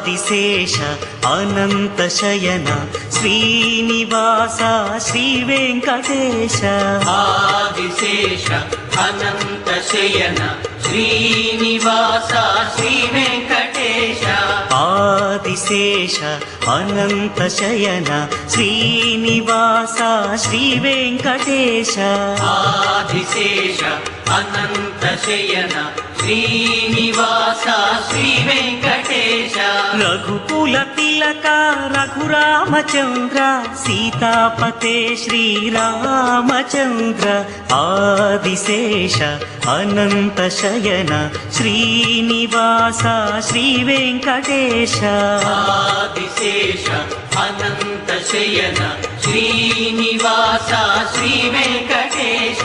ఆదిశేష అనంత శయన శ్రీనివాస శ్రీ వెంకటేశ ఆదిశేష అనంత శయన శ్రీనివాస శ్రీ వెంకటేశ ఆదిశేష అనంత శయన శ్రీనివాస శ్రీ వెంకటేశ ఆదిశేష అనంత శయన శ్రీనివాస శ్రీ వెంకటేశ రఘుకుల తిలక రఘురామచంద్ర సీతాపతే శ్రీరామచంద్ర ఆదిశేష అనంత శయన శ్రీనివాస శ్రీ వెంకటేశ ఆదిశేష అనంత శయన శ్రీనివాస శ్రీ వెంకటేశ